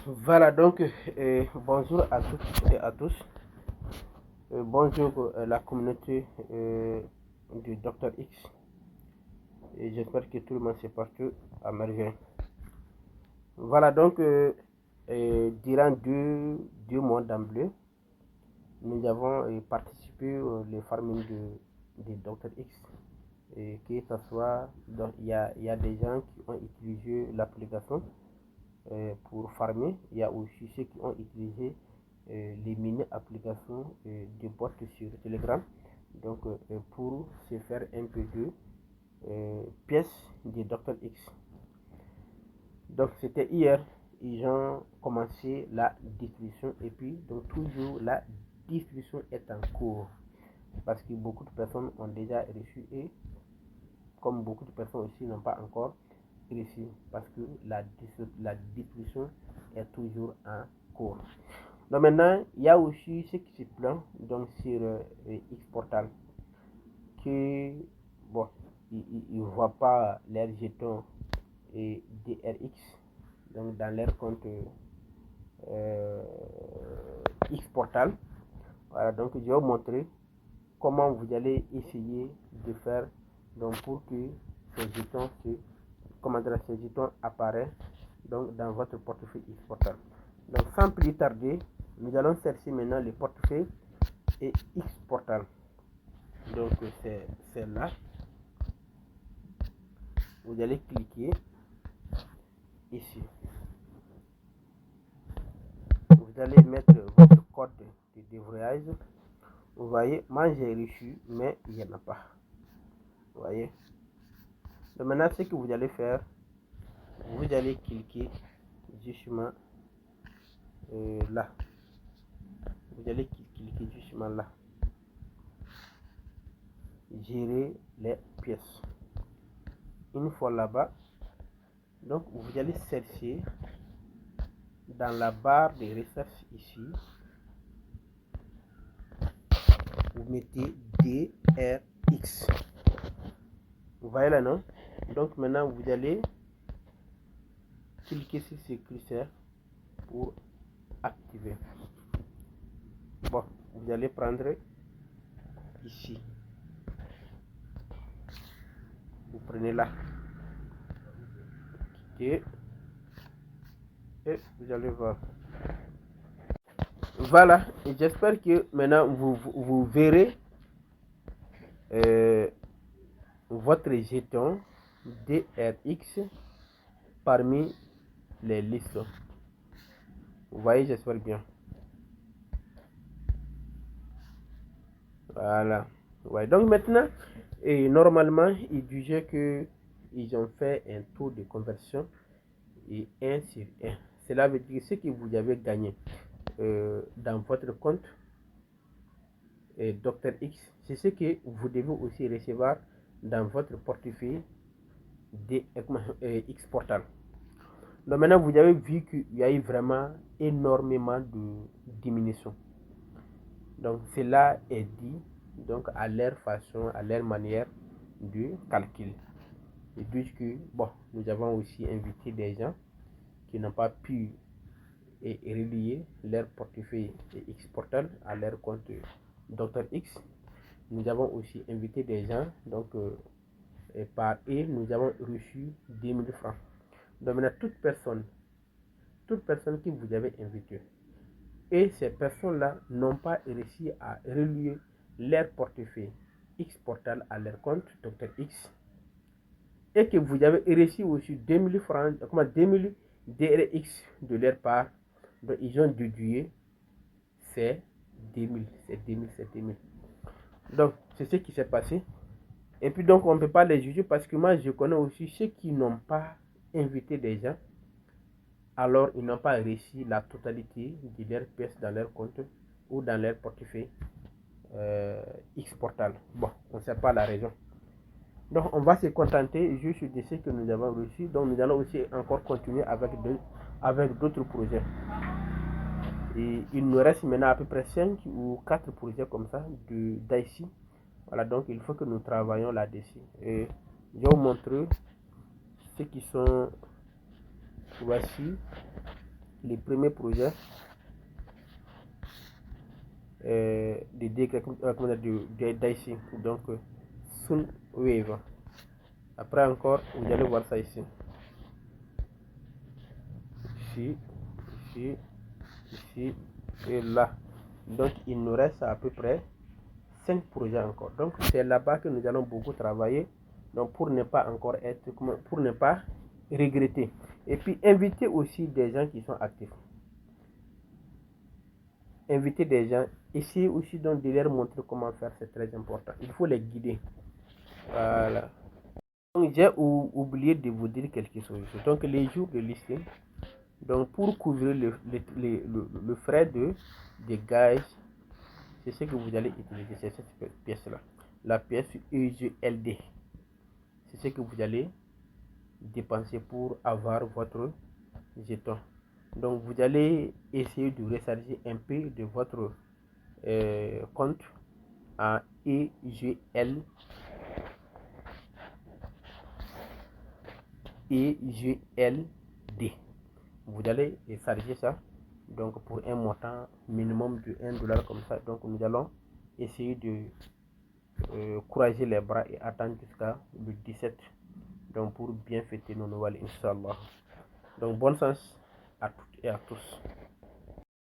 Voilà donc, bonjour à toutes et à tous. Bonjour la communauté du Dr X. Et j'espère que tout le monde s'est porté à merveille. Voilà donc, durant deux mois d'emblée, nous avons participé au farming de Dr X. Et que ce soit, il y a des gens qui ont utilisé l'application pour farmer. Il y a aussi ceux qui ont utilisé les mini-applications de bots sur Telegram. Donc, pour se faire un peu de pièces de Dr X. Donc, c'était hier, ils ont commencé la distribution et puis, donc, toujours la distribution est en cours parce que beaucoup de personnes ont déjà reçu et comme beaucoup de personnes aussi n'ont pas encore reçu parce que la distribution est toujours en cours. Donc maintenant, il y a aussi ce qui se plaint donc sur Xportal que bon, ils ne voient pas leurs jetons et DRX donc dans leur compte Xportal. Voilà, donc je vais vous montrer comment vous allez essayer de faire donc pour que ces jetons ces jetons apparaissent donc dans votre portefeuille Xportal. Donc sans plus tarder, nous allons chercher maintenant le portefeuille et Xportal. Donc c'est là. Vous allez cliquer ici. Vous allez mettre votre code de dévrayage. Vous voyez, moi j'ai reçu, mais il n'y en a pas. Vous voyez. Donc maintenant, ce que vous allez faire, vous allez cliquer justement là. Vous allez cliquer justement là. Gérer les pièces. Une fois là-bas, donc vous allez chercher dans la barre de recherche ici. Vous mettez DRX. Vous voyez là, non? Donc maintenant, vous allez cliquer sur ce curseur pour activer. Bon, vous allez prendre ici. Vous prenez là. Et vous allez voir. Voilà, et j'espère que maintenant vous verrez votre jeton DRX parmi les listes. Vous voyez, j'espère bien. Voilà. Ouais. Donc maintenant, et normalement, ils disaient que ils ont fait un taux de conversion et 1 sur 1. Cela veut dire ce que vous avez gagné dans votre compte Dr X, c'est ce que vous devez aussi recevoir dans votre portefeuille de Xportal. Donc maintenant, vous avez vu qu'il y a eu vraiment énormément de diminution. Donc cela est dit donc à leur façon, à leur manière de calcul. Et puisque bon, nous avons aussi invité des gens qui n'ont pas pu relier leur portefeuille Xportal à leur compte Dr X. Nous avons aussi invité des gens, donc par et nous avons reçu 10 000 francs. Donc maintenant, toute personne que vous avez invitée, et ces personnes-là n'ont pas réussi à relier leur portefeuille Xportal à leur compte Dr X, et que vous avez réussi aussi 2000 francs, 2000 DRX de leur part, donc ils ont déduit c'est 2000, c'est 2000, c'est 2000. Donc c'est ce qui s'est passé. Et puis donc on ne peut pas les juger parce que moi je connais aussi ceux qui n'ont pas invité des gens, alors ils n'ont pas réussi la totalité de leurs pièces dans leur compte ou dans leur portefeuille Xportal. Bon, on ne sait pas la raison. Donc on va se contenter juste de ce que nous avons reçu. Donc nous allons aussi encore continuer avec d'autres projets. Et il nous reste maintenant à peu près 5 ou 4 projets comme ça d'ici. Voilà, donc il faut que nous travaillions là-dessus. Et je vais vous montrer ceux qui sont. Voici les premiers projets d'ici, donc Sunwave. Après encore, vous allez voir ça ici. Ici, ici, ici et là. Donc il nous reste à peu près 5 projets encore. Donc c'est là-bas que nous allons beaucoup travailler. Donc pour ne pas encore être, pour ne pas regretter. Et puis inviter aussi des gens qui sont actifs. Inviter des gens, essayer aussi donc de leur montrer comment faire, c'est très important. Il faut les guider. Voilà. Donc j'ai oublié de vous dire quelque chose. Donc les jours de listing, donc pour couvrir le frais de gaz, c'est ce que vous allez utiliser, c'est cette pièce-là. La pièce EGLD. C'est ce que vous allez dépenser pour avoir votre jeton. Donc vous allez essayer de recharger un peu de votre compte à EGLD. Vous allez charger ça donc pour un montant minimum de 1 dollar comme ça. Donc nous allons essayer de croiser les bras et attendre jusqu'à le 17, donc pour bien fêter nos Noël, Inch'Allah. Donc bonne chance à toutes et à tous.